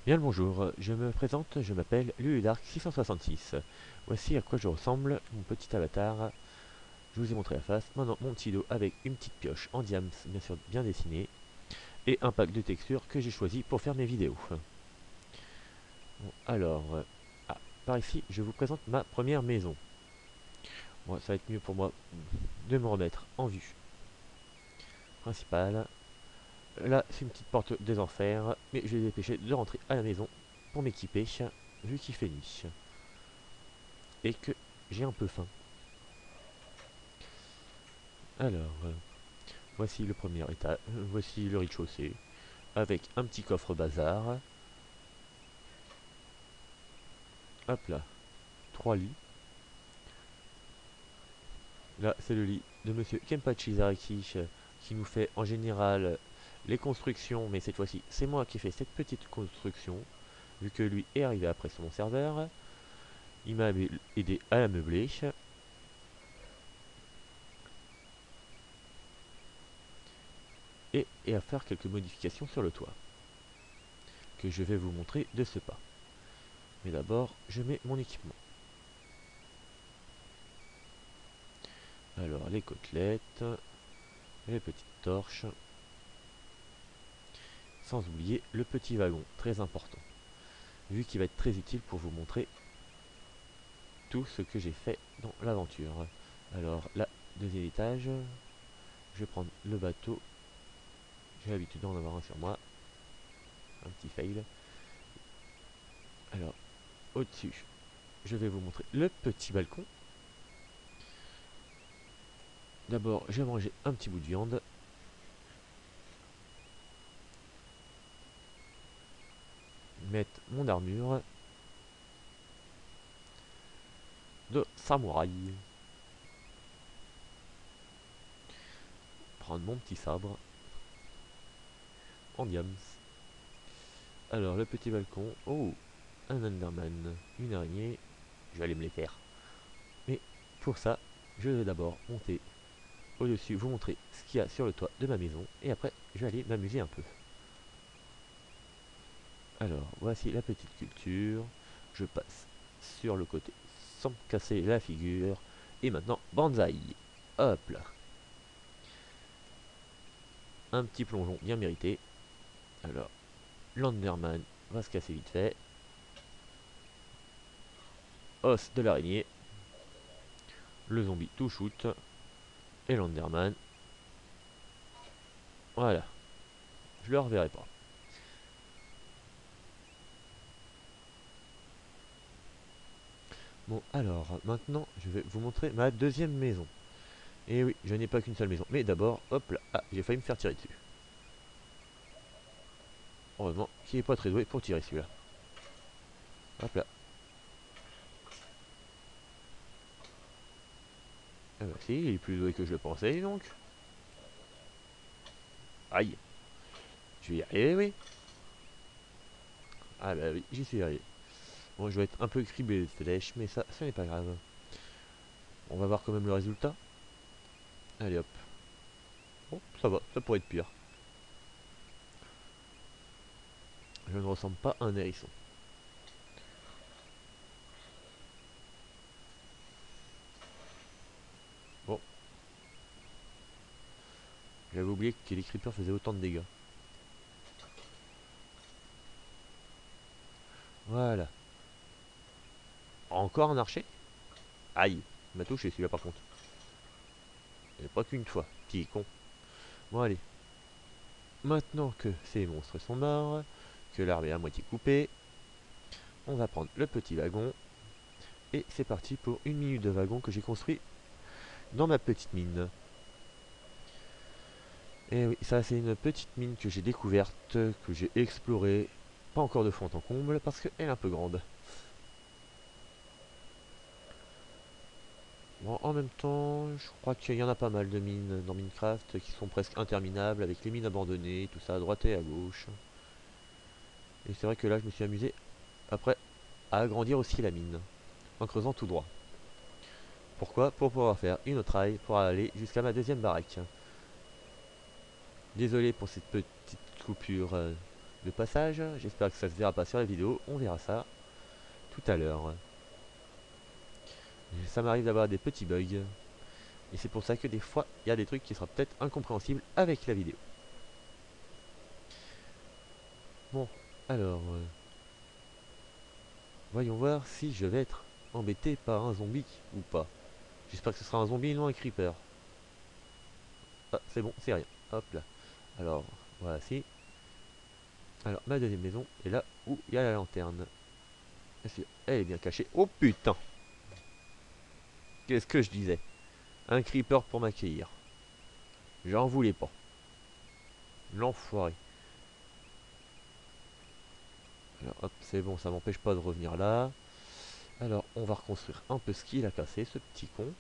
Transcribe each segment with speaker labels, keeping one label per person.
Speaker 1: Bien le bonjour, je me présente, je m'appelle Luludark666. Voici à quoi je ressemble, mon petit avatar. Je vous ai montré la face. Maintenant mon petit dos avec une petite pioche en diams, bien sûr bien dessinée, et un pack de textures que j'ai choisi pour faire mes vidéos. Bon, alors, par ici, je vous présente ma première maison. Bon, ça va être mieux pour moi de me remettre en vue principale. Là, c'est une petite porte des enfers, mais je vais dépêcher de rentrer à la maison pour m'équiper, vu qu'il fait nuit. Et que j'ai un peu faim. Alors, voici le premier étage, voici le rez-de-chaussée, avec un petit coffre bazar. Hop là, 3 lits. Là, c'est le lit de monsieur Kenpachi Zaraki, qui nous fait en général les constructions, mais cette fois-ci, c'est moi qui ai fait cette petite construction, vu que lui est arrivé après sur mon serveur. Il m'a aidé à la meubler. Et à faire quelques modifications sur le toit, que je vais vous montrer de ce pas. Mais d'abord, je mets mon équipement. Alors, les côtelettes, les petites torches, sans oublier le petit wagon, très important, vu qu'il va être très utile pour vous montrer tout ce que j'ai fait dans l'aventure. Alors, là, deuxième étage, je vais prendre le bateau, j'ai l'habitude d'en avoir un sur moi, un petit fail. Alors, au-dessus, je vais vous montrer le petit balcon. D'abord, je vais manger un petit bout de viande. Mettre mon armure de samouraï. Prendre mon petit sabre en diams. Alors, le petit balcon. Oh, un Enderman, une araignée. Je vais aller me les faire. Mais pour ça, je vais d'abord monter au-dessus, vous montrer ce qu'il y a sur le toit de ma maison. Et après, je vais aller m'amuser un peu. Alors, voici la petite culture. Je passe sur le côté sans me casser la figure. Et maintenant, banzai. Hop là. Un petit plongeon bien mérité. Alors, l'Enderman va se casser vite fait. Os de l'araignée. Le zombie tout shoot. Et l'Enderman. Voilà. Je le reverrai pas. Bon, alors, maintenant, je vais vous montrer ma deuxième maison. Et oui, je n'ai pas qu'une seule maison. Mais d'abord, hop là. Ah, j'ai failli me faire tirer dessus. Heureusement qu'il n'est pas très doué pour tirer celui-là. Hop là. Ah bah si, il est plus doué que je le pensais, donc. Aïe. Je vais y arriver, oui. Ah bah oui, j'y suis arrivé. Bon, je vais être un peu criblé de flèches, mais ça n'est pas grave. On va voir quand même le résultat. Allez hop. Bon, ça va, ça pourrait être pire. Je ne ressemble pas à un hérisson. Bon, j'avais oublié que les creepers faisaient autant de dégâts. Voilà. Encore un archer? Aïe, il m'a touché celui-là par contre. Et pas qu'une fois, qui est con. Bon allez. Maintenant que ces monstres sont morts, que l'arbre est à moitié coupée, on va prendre le petit wagon. Et c'est parti pour une minute de wagon que j'ai construit dans ma petite mine. Et oui, ça c'est une petite mine que j'ai découverte, que j'ai explorée, pas encore de fond en comble parce qu'elle est un peu grande. Bon, en même temps, je crois qu'il y en a pas mal de mines dans Minecraft qui sont presque interminables avec les mines abandonnées, tout ça à droite et à gauche. Et c'est vrai que là je me suis amusé après à agrandir aussi la mine en creusant tout droit. Pourquoi? Pour pouvoir faire une autre rail pour aller jusqu'à ma deuxième baraque. Désolé pour cette petite coupure de passage. J'espère que ça se verra pas sur la vidéo. On verra ça tout à l'heure. Ça m'arrive d'avoir des petits bugs. Et c'est pour ça que des fois, il y a des trucs qui seront peut-être incompréhensibles avec la vidéo. Bon, alors... voyons voir si je vais être embêté par un zombie ou pas. J'espère que ce sera un zombie et non un creeper. Ah, c'est bon, c'est rien. Hop là. Alors, voilà, si. Alors, ma deuxième maison est là où il y a la lanterne. Elle est bien cachée. Oh putain! Qu'est-ce que je disais? Un creeper pour m'accueillir. J'en voulais pas. L'enfoiré. Alors, hop, c'est bon, ça m'empêche pas de revenir là. Alors, on va reconstruire un peu ce qu'il a cassé, ce petit con.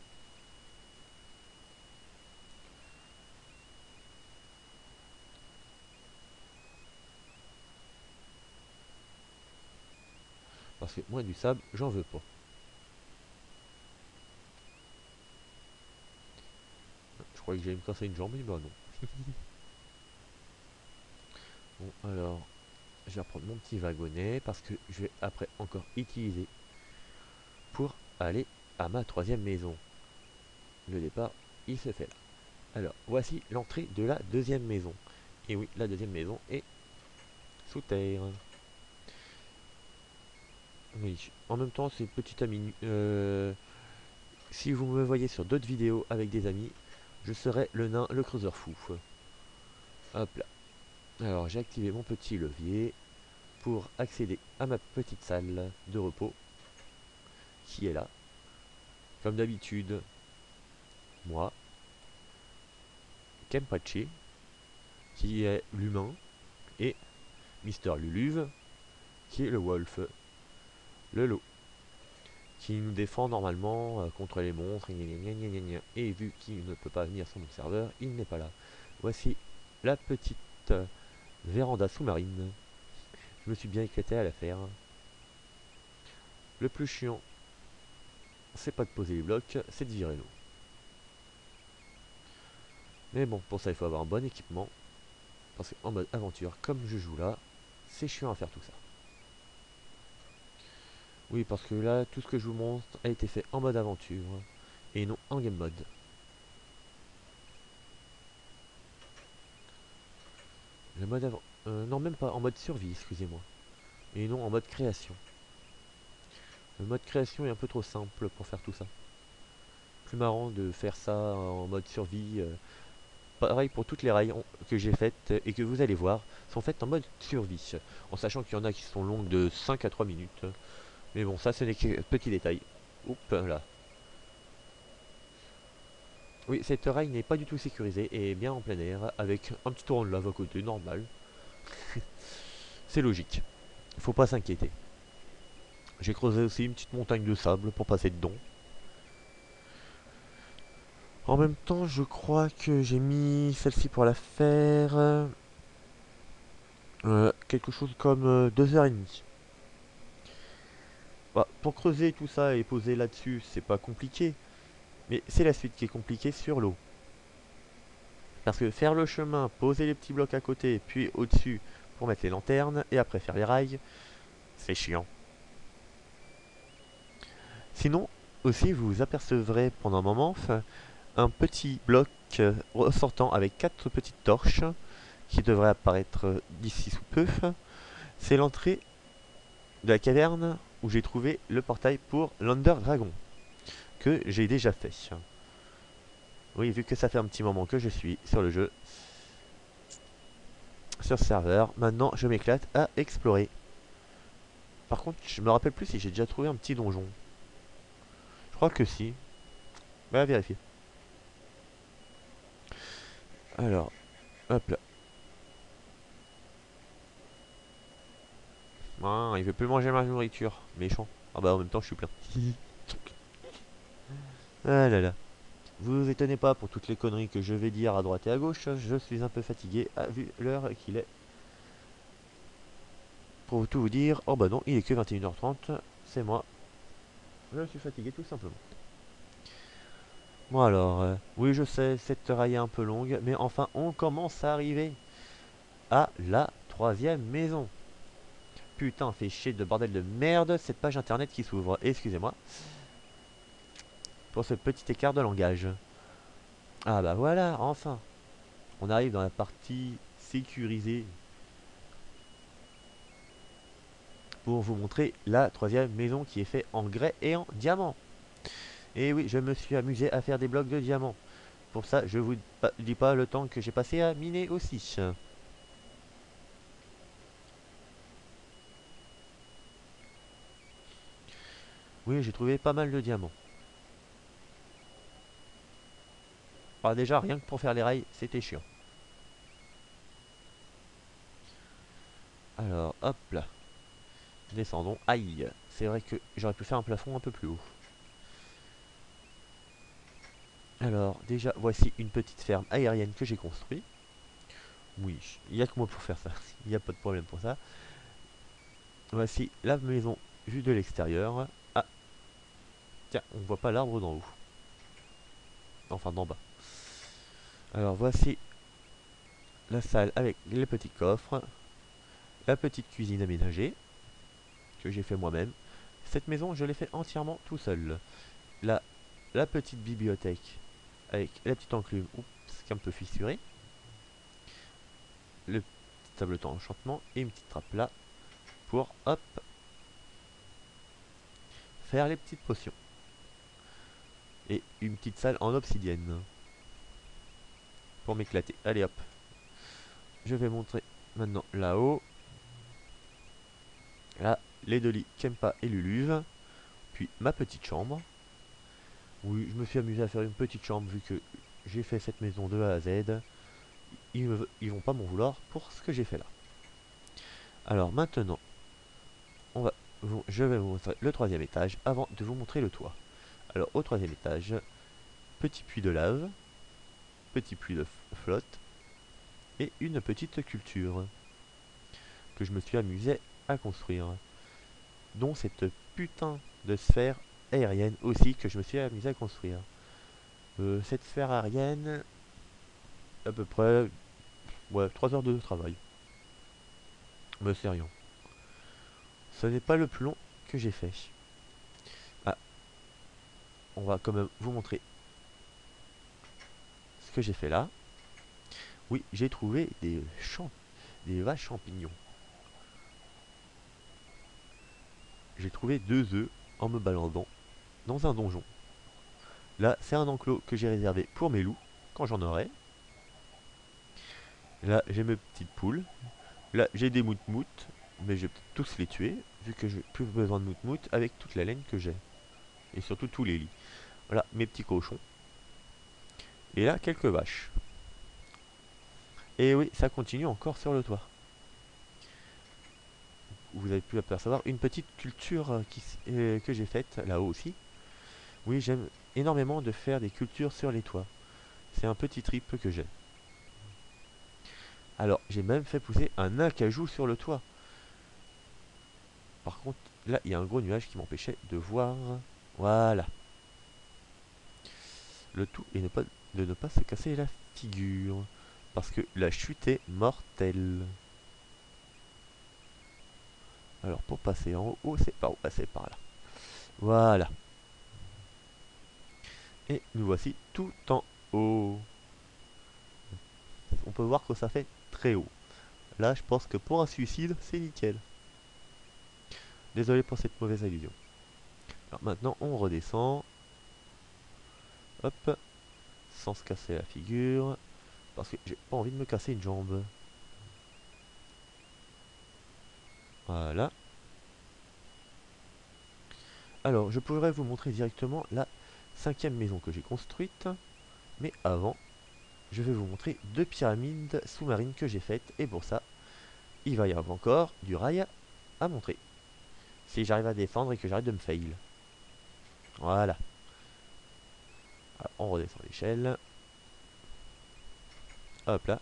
Speaker 1: Parce que moi, du sable, j'en veux pas. Je croyais que j'allais me casser une jambe, mais bah non. Bon, alors, je vais reprendre mon petit wagonnet parce que je vais après encore utiliser pour aller à ma troisième maison. Le départ, il se fait là. Alors, voici l'entrée de la deuxième maison. Et oui, la deuxième maison est sous terre. Oui, en même temps, c'est petit ami. Si vous me voyez sur d'autres vidéos avec des amis, je serai le nain, le creuseur fou. Hop là. Alors, j'ai activé mon petit levier pour accéder à ma petite salle de repos qui est là. Comme d'habitude, moi, Kempachi, qui est l'humain, et Mister Luluve, qui est le wolf, le loup, qui nous défend normalement contre les monstres, et vu qu'il ne peut pas venir sur mon serveur, il n'est pas là. Voici la petite véranda sous-marine. Je me suis bien éclaté à la faire. Le plus chiant, c'est pas de poser les blocs, c'est de virer l'eau. Mais bon, pour ça il faut avoir un bon équipement, parce qu'en mode aventure, comme je joue là, c'est chiant à faire tout ça. Oui, parce que là, tout ce que je vous montre a été fait en mode aventure, et non en game mode. Le mode avant... non, même pas, en mode survie, excusez-moi. Et non en mode création. Le mode création est un peu trop simple pour faire tout ça. Plus marrant de faire ça en mode survie. Pareil pour toutes les rails que j'ai faites et que vous allez voir, sont faites en mode survie. En sachant qu'il y en a qui sont longues de 5 à 3 minutes. Mais bon, ça ce n'est que petit détail. Oups, là. Oui, cette rail n'est pas du tout sécurisée et bien en plein air, avec un petit torrent de lave à côté, normal. C'est logique. Faut pas s'inquiéter. J'ai creusé aussi une petite montagne de sable pour passer dedans. En même temps, je crois que j'ai mis celle-ci pour la faire quelque chose comme 2h30. Bah, pour creuser tout ça et poser là-dessus, c'est pas compliqué. Mais c'est la suite qui est compliquée sur l'eau. Parce que faire le chemin, poser les petits blocs à côté, puis au-dessus pour mettre les lanternes, et après faire les rails, c'est chiant. Sinon, aussi, vous vous apercevrez pendant un moment un petit bloc ressortant avec 4 petites torches qui devrait apparaître d'ici sous peu. C'est l'entrée de la caverne où j'ai trouvé le portail pour l'Under Dragon, que j'ai déjà fait. Oui, vu que ça fait un petit moment que je suis sur le jeu, sur ce serveur, maintenant je m'éclate à explorer. Par contre, je me rappelle plus si j'ai déjà trouvé un petit donjon. Je crois que si. On va vérifier. Alors, hop là. Ah, il veut plus manger ma nourriture. Méchant. Ah bah en même temps, je suis plein. Ah là là. Vous étonnez pas pour toutes les conneries que je vais dire à droite et à gauche. Je suis un peu fatigué, vu l'heure qu'il est. Pour tout vous dire, oh bah non, il est que 21h30. C'est moi. Je suis fatigué tout simplement. Bon alors, oui je sais, cette rail est un peu longue, mais enfin on commence à arriver à la troisième maison. Putain, fait chier de bordel de merde cette page internet qui s'ouvre. Excusez-moi pour ce petit écart de langage. Ah bah voilà, enfin. On arrive dans la partie sécurisée pour vous montrer la troisième maison qui est faite en grès et en diamant. Et oui, je me suis amusé à faire des blocs de diamant. Pour ça, je vous dis pas le temps que j'ai passé à miner aussi. Oui, j'ai trouvé pas mal de diamants. Alors déjà, rien que pour faire les rails, c'était chiant. Alors, hop là. Descendons. Aïe, c'est vrai que j'aurais pu faire un plafond un peu plus haut. Alors, déjà, voici une petite ferme aérienne que j'ai construite. Oui, il n'y a que moi pour faire ça. Il n'y a pas de problème pour ça. Voici la maison vue de l'extérieur. Ah, tiens, on voit pas l'arbre d'en haut. Enfin, d'en bas. Alors, voici la salle avec les petits coffres. La petite cuisine aménagée que j'ai fait moi-même. Cette maison, je l'ai fait entièrement tout seul. Là, la petite bibliothèque avec la petite enclume, oups, qui est un peu fissurée. Le petit tableau d'enchantement et une petite trappe là pour, hop, faire les petites potions. Et une petite salle en obsidienne pour m'éclater. Allez hop. Je vais montrer maintenant là-haut. Là, les deux lits Kempa et Luluve. Puis ma petite chambre. Oui, je me suis amusé à faire une petite chambre vu que j'ai fait cette maison de A à Z. Ils vont pas m'en vouloir pour ce que j'ai fait là. Alors maintenant, je vais vous montrer le troisième étage avant de vous montrer le toit. Alors au troisième étage, petit puits de lave, petit puits de flotte et une petite culture que je me suis amusé à construire. Dont cette putain de sphère aérienne aussi que je me suis amusé à construire. Cette sphère aérienne, à peu près, ouais, 3 heures de travail. Mais c'est rien. Ce n'est pas le plus long que j'ai fait. Ah, on va quand même vous montrer ce que j'ai fait là. Oui, j'ai trouvé des vaches champignons. J'ai trouvé 2 œufs en me baladant dans un donjon. Là, c'est un enclos que j'ai réservé pour mes loups, quand j'en aurai. Là, j'ai mes petites poules. Là, j'ai des moutmoutes, mais je vais peut-être tous les tuer, vu que j'ai plus besoin de moutmoutes avec toute la laine que j'ai. Et surtout tous les lits. Voilà, mes petits cochons. Et là, quelques vaches. Et oui, ça continue encore sur le toit. Vous avez pu apercevoir une petite culture que j'ai faite là-haut aussi. Oui, j'aime énormément de faire des cultures sur les toits. C'est un petit trip que j'ai. Alors, j'ai même fait pousser un acajou sur le toit. Par contre, là, il y a un gros nuage qui m'empêchait de voir. Voilà. Le tout est de ne pas se casser la figure. Parce que la chute est mortelle. Alors, pour passer en haut, c'est par où? Passer par là. Voilà. Et nous voici tout en haut. On peut voir que ça fait très haut. Là, je pense que pour un suicide, c'est nickel. Désolé pour cette mauvaise allusion. Alors maintenant, on redescend. Hop. Sans se casser la figure. Parce que j'ai pas envie de me casser une jambe. Voilà. Alors, je pourrais vous montrer directement la cinquième maison que j'ai construite. Mais avant, je vais vous montrer 2 pyramides sous-marines que j'ai faites. Et pour ça, il va y avoir encore du rail à montrer. Si j'arrive à descendre et que j'arrête de me fail. Voilà. Alors, on redescend l'échelle. Hop là.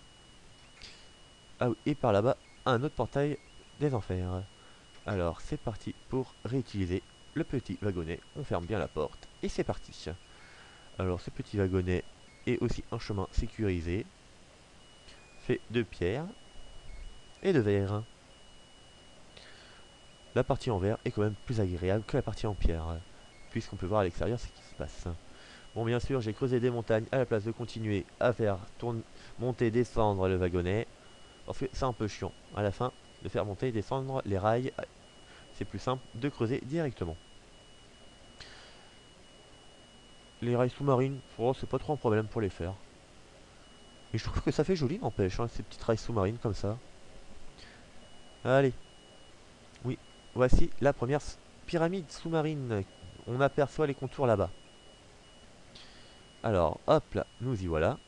Speaker 1: Ah oui, et par là-bas, un autre portail des enfers. Alors, c'est parti pour réutiliser le petit wagonnet. On ferme bien la porte et c'est parti. Alors, ce petit wagonnet est aussi un chemin sécurisé, fait de pierre. et de verre. La partie en verre est quand même plus agréable que la partie en pierre, puisqu'on peut voir à l'extérieur ce qui se passe. Bon, bien sûr, j'ai creusé des montagnes à la place de continuer à faire monter, descendre le wagonnet, parce que c'est un peu chiant. À la fin, de faire monter et descendre les rails, c'est plus simple de creuser directement. Les rails sous-marines, oh, c'est pas trop un problème pour les faire. Et je trouve que ça fait joli, n'empêche, hein, ces petites rails sous-marines comme ça. Allez. Oui, voici la première pyramide sous-marine. On aperçoit les contours là-bas. Alors, hop là, nous y voilà.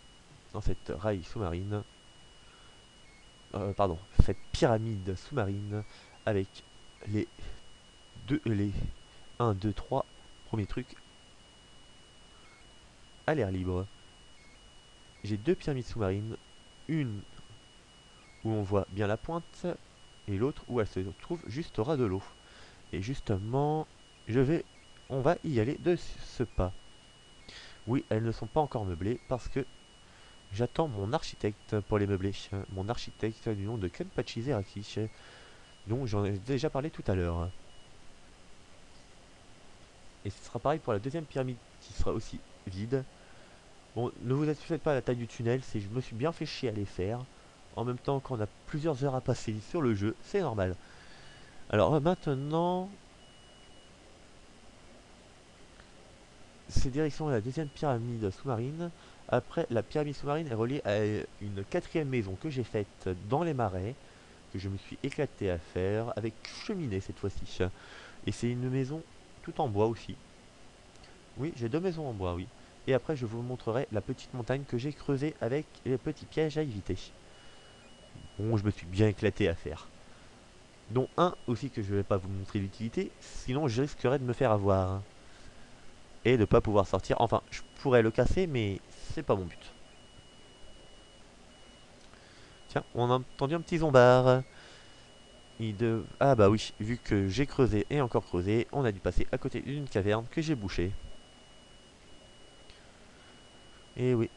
Speaker 1: Dans cette rail sous-marine. Pardon, cette pyramide sous-marine. Avec les 1, 2, 3 premiers trucs à l'air libre. J'ai deux pyramides sous-marines. Une où on voit bien la pointe. Et l'autre où elle se trouve juste au ras de l'eau. Et justement, on va y aller de ce pas. Oui, elles ne sont pas encore meublées parce que j'attends mon architecte pour les meubler. Mon architecte du nom de Kenpachi Zeraki, dont j'en ai déjà parlé tout à l'heure. Et ce sera pareil pour la deuxième pyramide qui sera aussi vide. Bon, ne vous faites pas à la taille du tunnel, je me suis bien fait chier à les faire. En même temps, quand on a plusieurs heures à passer sur le jeu, c'est normal. Alors maintenant, c'est direction la deuxième pyramide sous-marine. Après, la pyramide sous-marine est reliée à une quatrième maison que j'ai faite dans les marais, que je me suis éclaté à faire, avec cheminée cette fois-ci. Et c'est une maison tout en bois aussi. Oui, j'ai deux maisons en bois, oui. Et après, je vous montrerai la petite montagne que j'ai creusée avec les petits pièges à éviter. Bon, je me suis bien éclaté à faire. Dont un aussi que je ne vais pas vous montrer l'utilité, sinon je risquerais de me faire avoir. Et de ne pas pouvoir sortir. Enfin, je pourrais le casser, mais c'est pas mon but. Tiens, on a entendu un petit zombard. Ah bah oui, vu que j'ai creusé et encore creusé, on a dû passer à côté d'une caverne que j'ai bouchée. Et oui.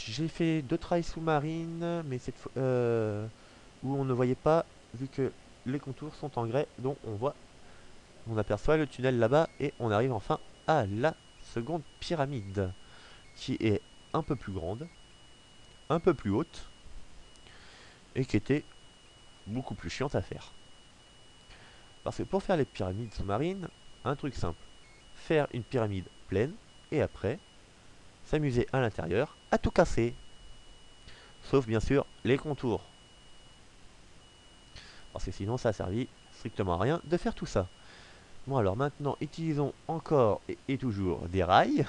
Speaker 1: J'ai fait deux trails sous-marines, mais cette fois où on ne voyait pas, vu que les contours sont en grès, donc on aperçoit le tunnel là-bas et on arrive enfin à la seconde pyramide, qui est un peu plus grande, un peu plus haute, et qui était beaucoup plus chiante à faire. Parce que pour faire les pyramides sous-marines, un truc simple, faire une pyramide pleine, et après, s'amuser à l'intérieur à tout casser. Sauf bien sûr les contours. Parce que sinon ça a servi strictement à rien de faire tout ça. Bon alors maintenant utilisons encore et toujours des rails.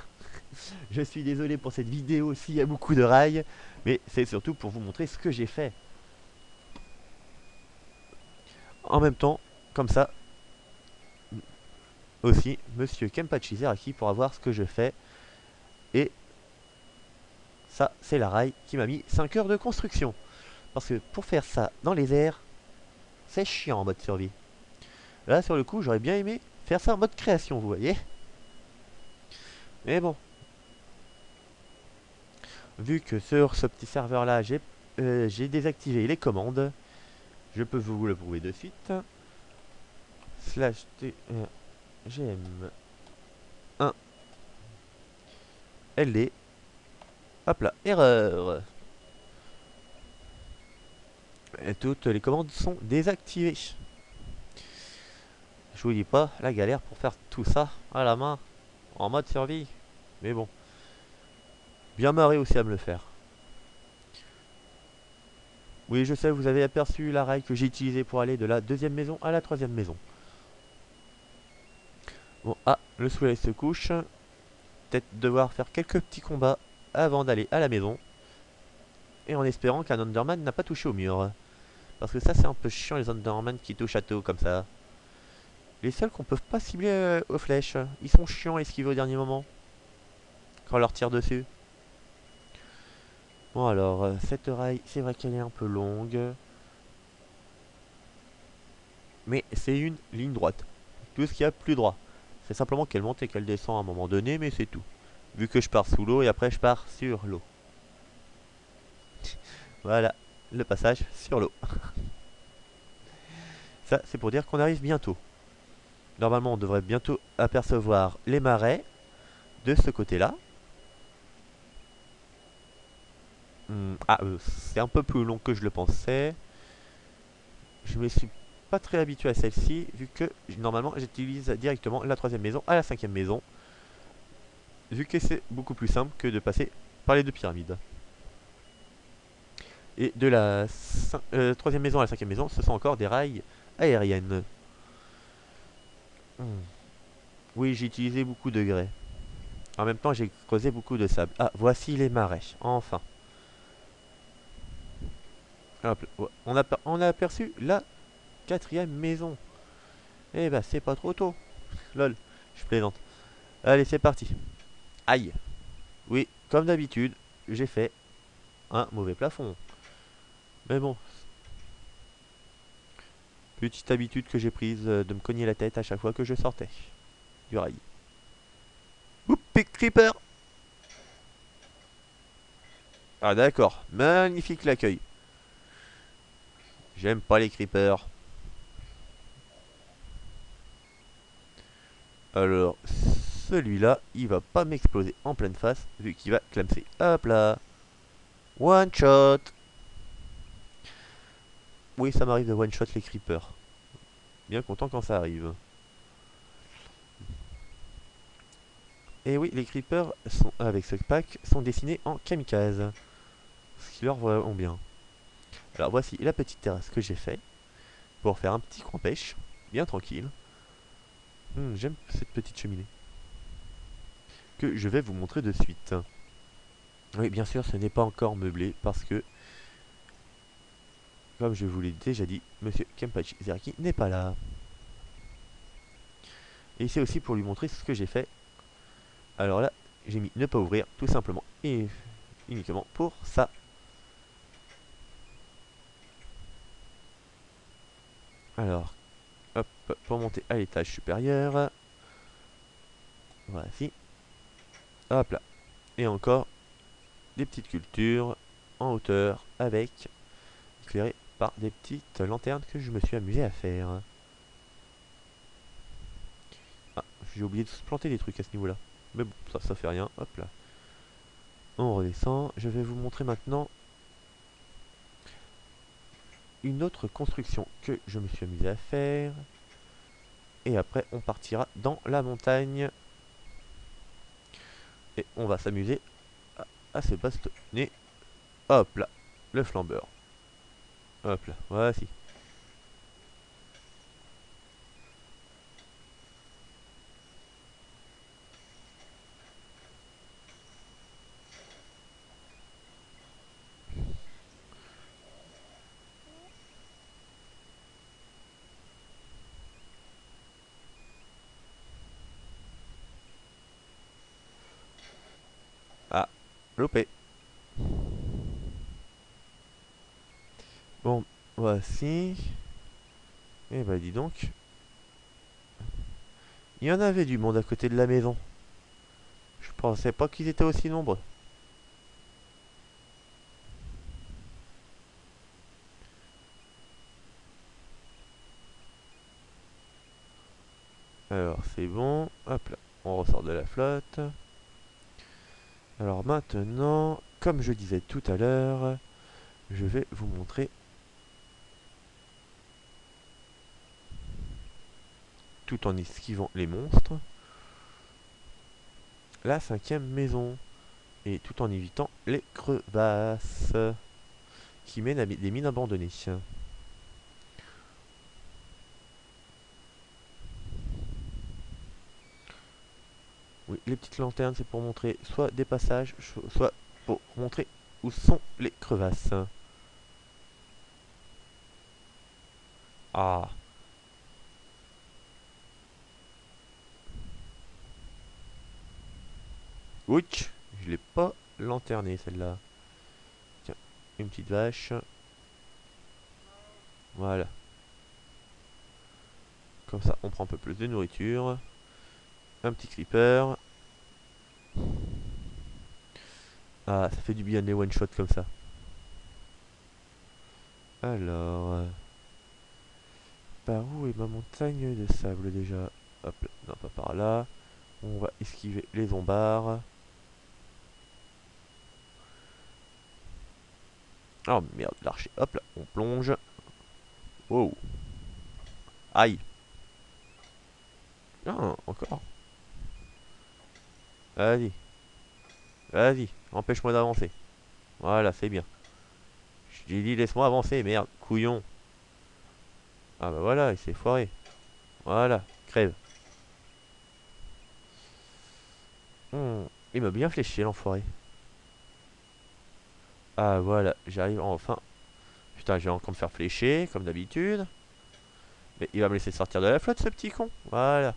Speaker 1: Je suis désolé pour cette vidéo s'il y a beaucoup de rails, mais c'est surtout pour vous montrer ce que j'ai fait. En même temps, comme ça, aussi, Monsieur Kenpachi Zeraki pourra voir ce que je fais. Et ça, c'est la rail qui m'a mis 5 heures de construction. Parce que pour faire ça dans les airs, c'est chiant en mode survie. Là, sur le coup, j'aurais bien aimé faire ça en mode création, vous voyez. Mais bon. Vu que sur ce petit serveur-là, j'ai désactivé les commandes, je peux vous le prouver de suite. Slash gm 1 ld. Hop là, erreur. Et toutes les commandes sont désactivées. Je vous dis pas la galère pour faire tout ça à la main, en mode survie. Mais bon. Bien marré aussi à me le faire. Oui, je sais, vous avez aperçu la rail que j'ai utilisée pour aller de la deuxième maison à la troisième maison. Bon, ah, le soleil se couche. Peut-être devoir faire quelques petits combats avant d'aller à la maison. Et en espérant qu'un Enderman n'a pas touché au mur. Parce que ça, c'est un peu chiant, les Enderman qui touchent à tout comme ça. Les seuls qu'on peut pas cibler aux flèches. Ils sont chiants à esquiver au dernier moment. Quand on leur tire dessus. Bon alors, cette rail, c'est vrai qu'elle est un peu longue. Mais c'est une ligne droite. Tout ce qu'il y a plus droit. C'est simplement qu'elle monte et qu'elle descend à un moment donné, mais c'est tout. Vu que je pars sous l'eau et après je pars sur l'eau. Voilà. le passage sur l'eau. Ça, c'est pour dire qu'on arrive bientôt. Normalement, on devrait bientôt apercevoir les marais de ce côté-là. C'est un peu plus long que je le pensais. Je me suis pas très habitué à celle-ci, vu que normalement j'utilise directement la troisième maison à la cinquième maison, vu que c'est beaucoup plus simple que de passer par les deux pyramides. Et de la troisième maison à la cinquième maison, ce sont encore des rails aériennes. Hmm. Oui, j'ai utilisé beaucoup de grès. En même temps, j'ai creusé beaucoup de sable. Ah, voici les marais, enfin. Hop, on a aperçu la quatrième maison. Eh ben, c'est pas trop tôt. Lol, je plaisante. Allez, c'est parti. Aïe. Oui, comme d'habitude, j'ai fait un mauvais plafond. Mais bon, petite habitude que j'ai prise de me cogner la tête à chaque fois que je sortais du rail. Oups, creeper. Ah d'accord, magnifique l'accueil. J'aime pas les creepers. Alors, celui-là, il va pas m'exploser en pleine face, vu qu'il va clamser. Hop là. One shot. Oui, ça m'arrive de one shot les creepers. Bien content quand ça arrive. Et oui, les creepers sont, avec ce pack sont dessinés en kamikaze. Ce qui leur va bien. Alors voici la petite terrasse que j'ai fait pour faire un petit coin pêche, bien tranquille. J'aime cette petite cheminée que je vais vous montrer de suite. Oui, bien sûr, ce n'est pas encore meublé parce que, comme je vous l'ai déjà dit, Monsieur Kenpachi Zeraki n'est pas là. Et c'est aussi pour lui montrer ce que j'ai fait. Alors là, j'ai mis ne pas ouvrir, tout simplement et uniquement pour ça. Alors, hop, pour monter à l'étage supérieur. Voici. Hop là. Et encore des petites cultures en hauteur avec éclairées par des petites lanternes que je me suis amusé à faire. Ah, j'ai oublié de se planter des trucs à ce niveau-là. Mais bon, ça fait rien. Hop là. On redescend. Je vais vous montrer maintenant une autre construction que je me suis amusé à faire. Et après, on partira dans la montagne. Et on va s'amuser à se bastonner. Hop là, le flambeur. Hop là, voici. Ah, loupé. Bon, voici. Eh bah dis donc. Il y en avait du monde à côté de la maison. Je pensais pas qu'ils étaient aussi nombreux. Alors c'est bon. Hop là, on ressort de la flotte. Alors maintenant, comme je disais tout à l'heure, je vais vous montrer tout en esquivant les monstres la cinquième maison et tout en évitant les crevasses qui mènent à des mines abandonnées. Oui, les petites lanternes c'est pour montrer soit des passages, soit pour montrer où sont les crevasses. Ah, ouch, je l'ai pas lanternée celle-là. Tiens, une petite vache. Voilà. Comme ça, on prend un peu plus de nourriture. Un petit creeper. Ah, ça fait du bien les one-shot comme ça. Alors, par où est ma montagne de sable déjà? Hop là, non pas par là. On va esquiver les zombards. Oh merde, l'archer. Hop là, on plonge. Wow. Aïe. Non, encore. Vas-y. Vas-y, empêche-moi d'avancer. Voilà, c'est bien. Je t'ai dit laisse-moi avancer, merde, couillon. Ah bah voilà, il s'est foiré. Voilà, crève. Hmm, il m'a bien fléché l'enfoiré. Ah voilà, j'arrive enfin. Putain, je vais encore me faire flécher, comme d'habitude. Mais il va me laisser sortir de la flotte, ce petit con. Voilà.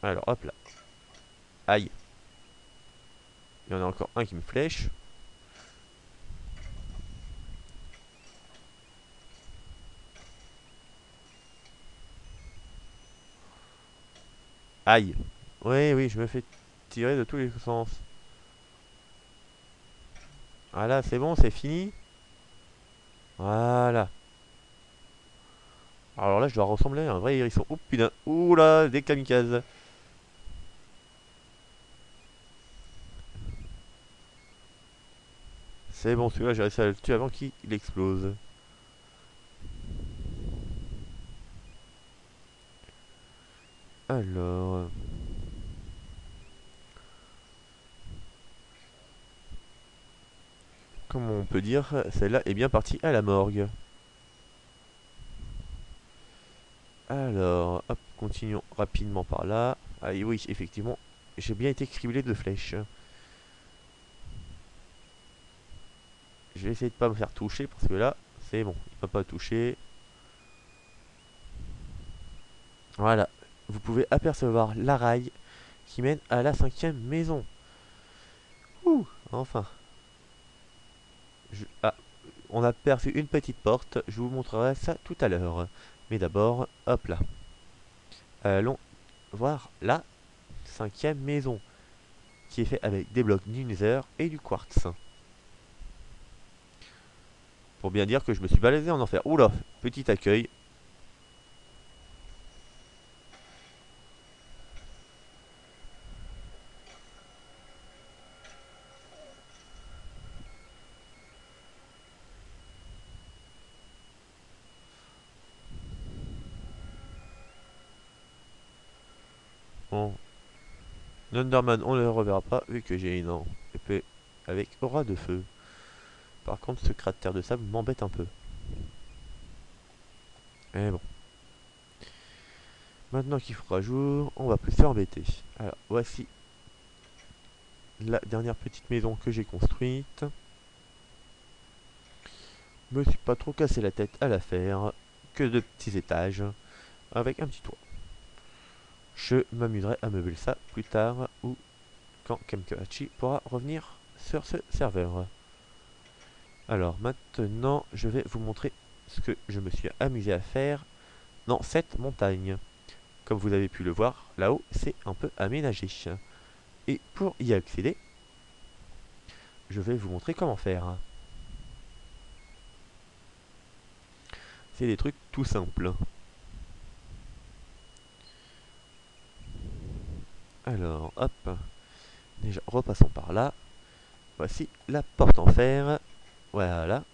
Speaker 1: Alors, hop là. Aïe. Il y en a encore un qui me flèche. Aïe. Oui, oui, je me fais tirer de tous les sens. Voilà, c'est bon, c'est fini. Voilà. Alors là, je dois ressembler à un vrai hérisson. Oh putain. Ouh là, des kamikazes. C'est bon, celui-là, j'ai réussi à le tuer avant qu'il explose. Alors, comment on peut dire, celle-là est bien partie à la morgue. Alors, hop, continuons rapidement par là. Ah et oui, effectivement, j'ai bien été criblé de flèches. Je vais essayer de pas me faire toucher parce que là, c'est bon, il m'a pas touché. Voilà, vous pouvez apercevoir la rail qui mène à la cinquième maison. Ouh, enfin. Ah, on a perçu une petite porte, je vous montrerai ça tout à l'heure. Mais d'abord, hop là. Allons voir la cinquième maison, qui est fait avec des blocs du nether et du quartz. Pour bien dire que je me suis baladé en enfer. Oula, petit accueil. Bon, l'Underman, on ne le reverra pas vu que j'ai une épée avec aura de feu. Par contre, ce cratère de sable m'embête un peu. Mais bon, maintenant qu'il fera jour, on va plus se faire embêter. Alors, voici la dernière petite maison que j'ai construite. Je me suis pas trop cassé la tête à la faire, que de petits étages, avec un petit toit. Je m'amuserai à meubler ça plus tard, ou quand Kemkachi pourra revenir sur ce serveur. Alors maintenant, je vais vous montrer ce que je me suis amusé à faire dans cette montagne. Comme vous avez pu le voir, là-haut, c'est un peu aménagé. Et pour y accéder, je vais vous montrer comment faire. C'est des trucs tout simples. Alors, hop. Déjà, repassons par là. Voici la porte en fer. Voilà.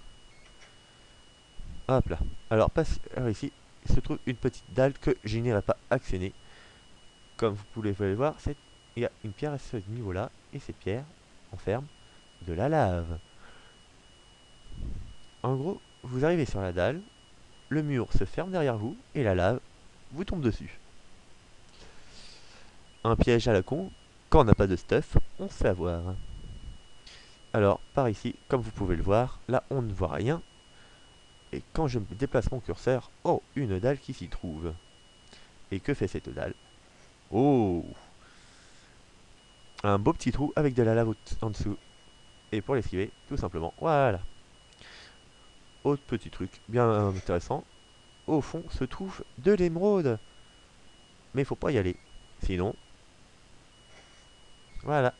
Speaker 1: Hop là. Alors, alors ici, il se trouve une petite dalle que je n'irai pas actionner. Comme vous pouvez le voir, il y a une pierre à ce niveau-là. Et cette pierre enferme de la lave. En gros, vous arrivez sur la dalle, le mur se ferme derrière vous et la lave vous tombe dessus. Un piège à la con, quand on n'a pas de stuff, on se fait avoir. Alors, par ici, comme vous pouvez le voir, là on ne voit rien. Et quand je déplace mon curseur, oh, une dalle qui s'y trouve. Et que fait cette dalle? Oh, un beau petit trou avec de la lave en dessous. Et pour l'esquiver, tout simplement, voilà. Autre petit truc bien intéressant, au fond se trouve de l'émeraude. Mais il faut pas y aller, sinon, voilà.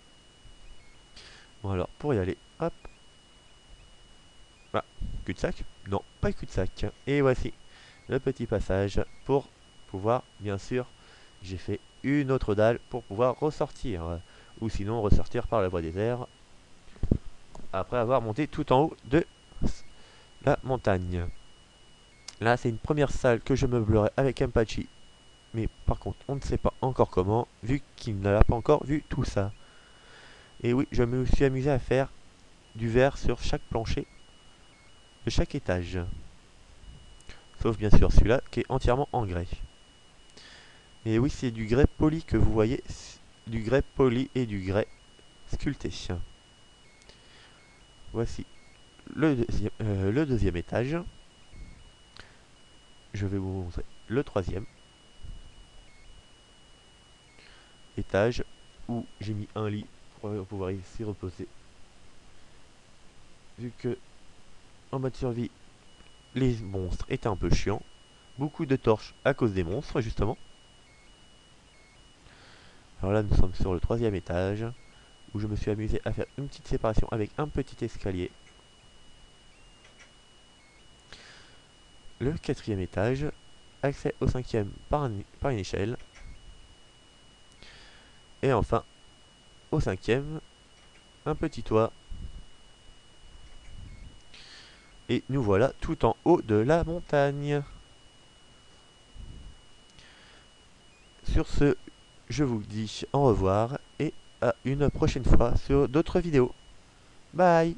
Speaker 1: Bon alors, pour y aller, hop, Ah, cul-de-sac? Non, pas cul-de-sac. Et voici le petit passage pour pouvoir, bien sûr, j'ai fait une autre dalle pour pouvoir ressortir. Ou sinon ressortir par la voie des airs après avoir monté tout en haut de la montagne. Là, c'est une première salle que je meublerai avec Empachi. Mais par contre, on ne sait pas encore comment, vu qu'il n'a pas encore vu tout ça. Et oui, je me suis amusé à faire du verre sur chaque plancher de chaque étage. Sauf bien sûr celui-là qui est entièrement en grès. Et oui, c'est du grès poli que vous voyez. Du grès poli et du grès sculpté. Voici le deuxième étage. Je vais vous montrer le troisième étage où j'ai mis un lit pour pouvoir s'y reposer. Vu que en mode survie, les monstres étaient un peu chiants. Beaucoup de torches à cause des monstres, justement. Alors là, nous sommes sur le troisième étage où je me suis amusé à faire une petite séparation avec un petit escalier. Le quatrième étage, accès au cinquième par une échelle. Et enfin, au cinquième, un petit toit. Et nous voilà tout en haut de la montagne. Sur ce, je vous dis au revoir et à une prochaine fois sur d'autres vidéos. Bye!